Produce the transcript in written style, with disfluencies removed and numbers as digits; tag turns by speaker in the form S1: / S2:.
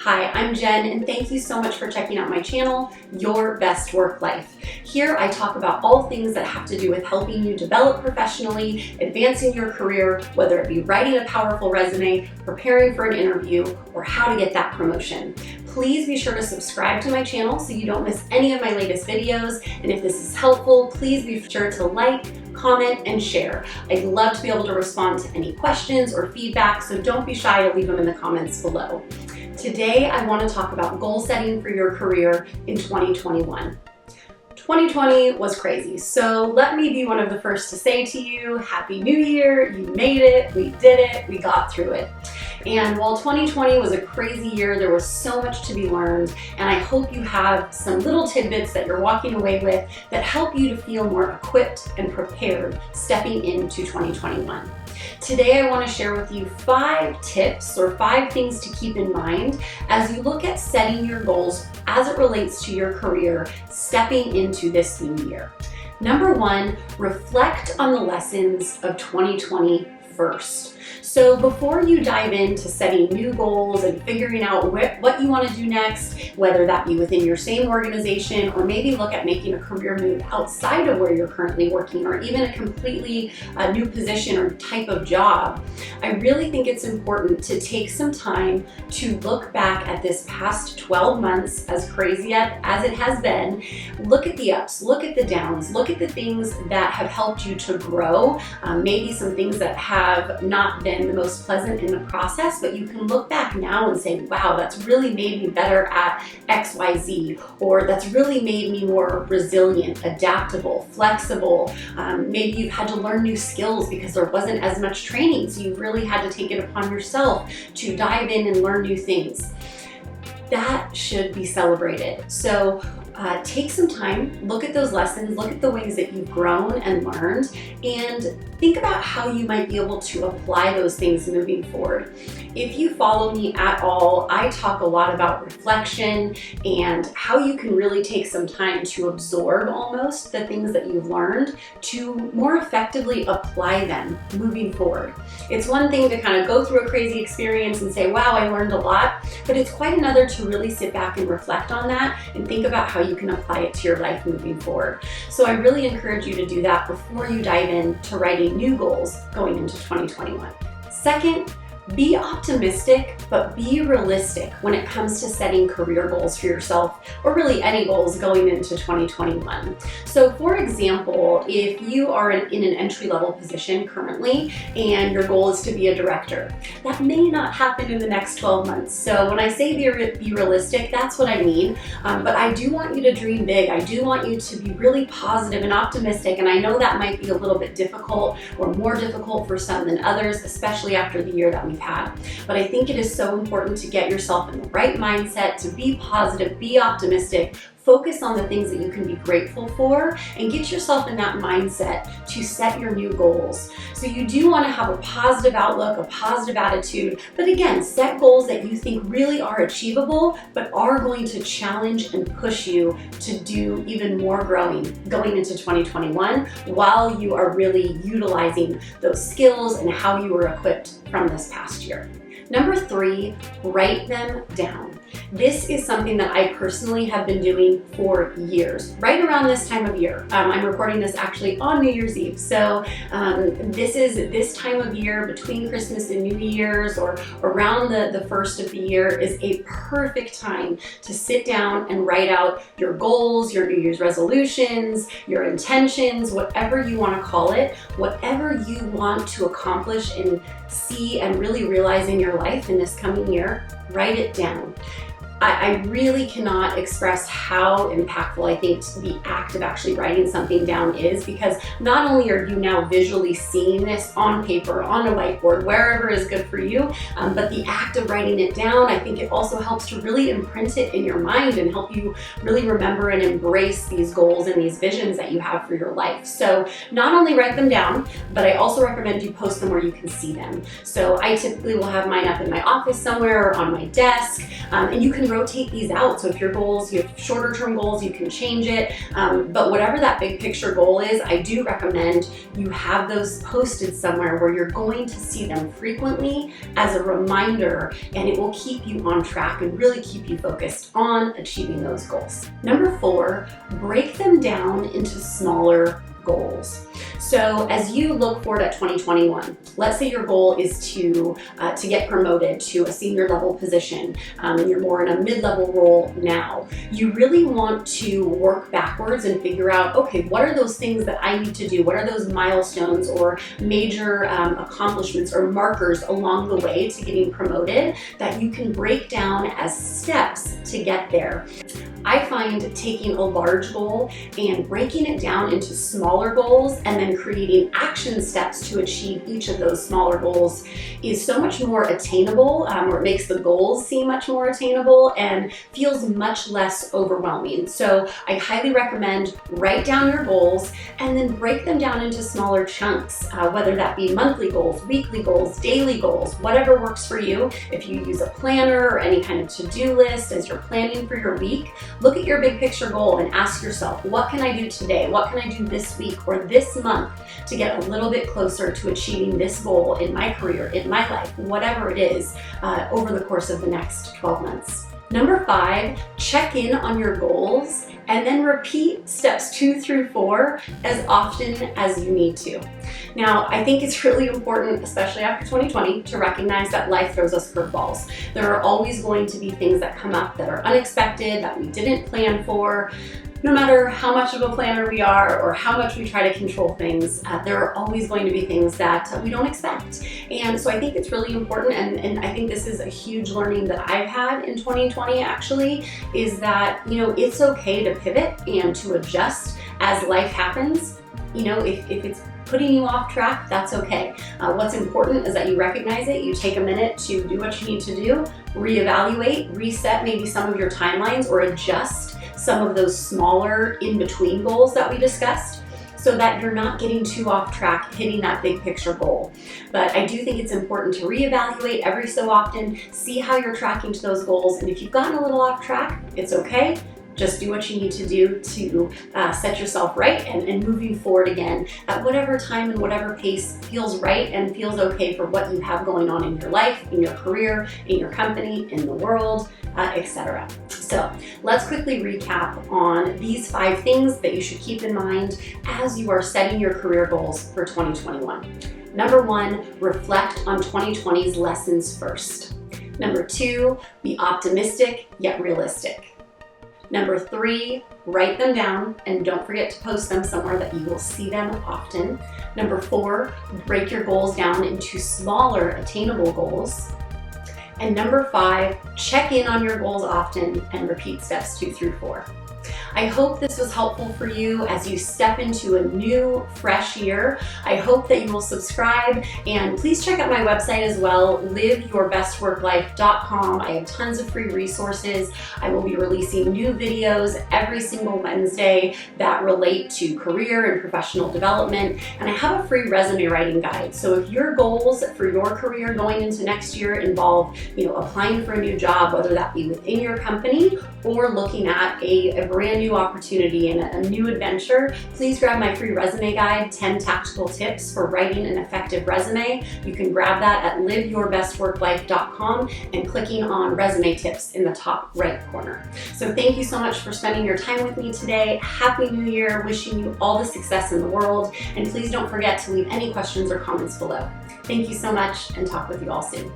S1: Hi, I'm Jen, and thank you so much for checking out my channel, Your Best Work Life. Here I talk about all things that have to do with helping you develop professionally, advancing your career, whether it be writing a powerful resume, preparing for an interview, or how to get that promotion. Please be sure to subscribe to my channel so you don't miss any of my latest videos. And if this is helpful, please be sure to like, comment, and share. I'd love to be able to respond to any questions or feedback, so don't be shy to leave them in the comments below. Today, I want to talk about goal setting for your career in 2021. 2020 was crazy, so let me be one of the first to say to you, Happy New Year, you made it, we did it, we got through it. And while 2020 was a crazy year, there was so much to be learned, and I hope you have some little tidbits that you're walking away with that help you to feel more equipped and prepared stepping into 2021. Today I want to share with you 5 tips or 5 things to keep in mind as you look at setting your goals as it relates to your career stepping into this new year. Number 1, reflect on the lessons of 2020 first. So before you dive into setting new goals and figuring out what you want to do next, whether that be within your same organization or maybe look at making a career move outside of where you're currently working or even a completely new position or type of job, I really think it's important to take some time to look back at this past 12 months, as crazy as it has been. Look at the ups, look at the downs, look at the things that have helped you to grow, maybe some things that have not been the most pleasant in the process, but you can look back now and say, wow, that's really made me better at XYZ, or that's really made me more resilient, adaptable, flexible. Maybe you've had to learn new skills because there wasn't as much training, so you've really had to take it upon yourself to dive in and learn new things. That should be celebrated. So take some time, look at those lessons, look at the ways that you've grown and learned, and think about how you might be able to apply those things moving forward. If you follow me at all, I talk a lot about reflection and how you can really take some time to absorb almost the things that you've learned to more effectively apply them moving forward. It's one thing to kind of go through a crazy experience and say, wow, I learned a lot, but it's quite another to really sit back and reflect on that and think about how you can apply it to your life moving forward. So I really encourage you to do that before you dive into writing new goals going into 2021. Second, be optimistic, but be realistic when it comes to setting career goals for yourself, or really any goals going into 2021. So for example, if you are in an entry-level position currently and your goal is to be a director, that may not happen in the next 12 months. So when I say be realistic, that's what I mean. But I do want you to dream big. I do want you to be really positive and optimistic. And I know that might be a little bit difficult or more difficult for some than others, especially after the year that we've had. But I think it is so important to get yourself in the right mindset, to be positive, be optimistic, focus on the things that you can be grateful for, and get yourself in that mindset to set your new goals. So you do want to have a positive outlook, a positive attitude, but again, set goals that you think really are achievable, but are going to challenge and push you to do even more growing going into 2021 while you are really utilizing those skills and how you were equipped from this past year. Number 3, write them down. This is something that I personally have been doing for years, right around this time of year. I'm recording this actually on New Year's Eve. So this time of year between Christmas and New Year's, or around the first of the year, is a perfect time to sit down and write out your goals, your New Year's resolutions, your intentions, whatever you want to call it, whatever you want to accomplish and see and really realize in your life in this coming year, write it down. I really cannot express how impactful I think the act of actually writing something down is, because not only are you now visually seeing this on paper, on a whiteboard, wherever is good for you, but the act of writing it down, I think it also helps to really imprint it in your mind and help you really remember and embrace these goals and these visions that you have for your life. So not only write them down, but I also recommend you post them where you can see them. So I typically will have mine up in my office somewhere or on my desk, and you can rotate these out. So if your goals, you have shorter term goals, you can change it. But whatever that big picture goal is, I do recommend you have those posted somewhere where you're going to see them frequently as a reminder, and it will keep you on track and really keep you focused on achieving those goals. Number 4, break them down into smaller goals. So as you look forward at 2021, let's say your goal is to get promoted to a senior level position, and you're more in a mid-level role now. You really want to work backwards and figure out, okay, what are those things that I need to do? What are those milestones or major accomplishments or markers along the way to getting promoted that you can break down as steps to get there? I find taking a large goal and breaking it down into smaller goals and then creating action steps to achieve each of those smaller goals is so much more attainable, or it makes the goals seem much more attainable and feels much less overwhelming. So I highly recommend write down your goals and then break them down into smaller chunks, whether that be monthly goals, weekly goals, daily goals, whatever works for you. If you use a planner or any kind of to-do list as you're planning for your week, look at your big picture goal and ask yourself, what can I do today? What can I do this week or this month to get a little bit closer to achieving this goal in my career, in my life, whatever it is, over the course of the next 12 months. Number 5, check in on your goals and then repeat steps 2 through 4 as often as you need to. Now, I think it's really important, especially after 2020, to recognize that life throws us curveballs. There are always going to be things that come up that are unexpected, that we didn't plan for. No matter how much of a planner we are or how much we try to control things, there are always going to be things that we don't expect. And so I think it's really important, and I think this is a huge learning that I've had in 2020 actually, is that, it's okay to pivot and to adjust as life happens. If it's putting you off track, that's okay. What's important is that you recognize it, you take a minute to do what you need to do, reevaluate, reset maybe some of your timelines, or adjust some of those smaller in-between goals that we discussed, so that you're not getting too off track hitting that big picture goal. But I do think it's important to reevaluate every so often, see how you're tracking to those goals, and if you've gotten a little off track, it's okay. Just do what you need to do to set yourself right and moving forward again at whatever time and whatever pace feels right and feels okay for what you have going on in your life, in your career, in your company, in the world, etc. So let's quickly recap on these 5 things that you should keep in mind as you are setting your career goals for 2021. Number 1, reflect on 2020's lessons first. Number 2, be optimistic yet realistic. Number 3, write them down and don't forget to post them somewhere that you will see them often. Number 4, break your goals down into smaller attainable goals. And number 5, check in on your goals often and repeat steps 2 through 4. I hope this was helpful for you as you step into a new, fresh year. I hope that you will subscribe, and please check out my website as well, liveyourbestworklife.com. I have tons of free resources. I will be releasing new videos every single Wednesday that relate to career and professional development, and I have a free resume writing guide. So if your goals for your career going into next year involve, applying for a new job, whether that be within your company or looking at a brand new opportunity and a new adventure, please grab my free resume guide, 10 tactical tips for writing an effective resume. You can grab that at liveyourbestworklife.com and clicking on resume tips in the top right corner. So thank you so much for spending your time with me today. Happy New Year, wishing you all the success in the world, and please don't forget to leave any questions or comments below. Thank you so much, and talk with you all soon.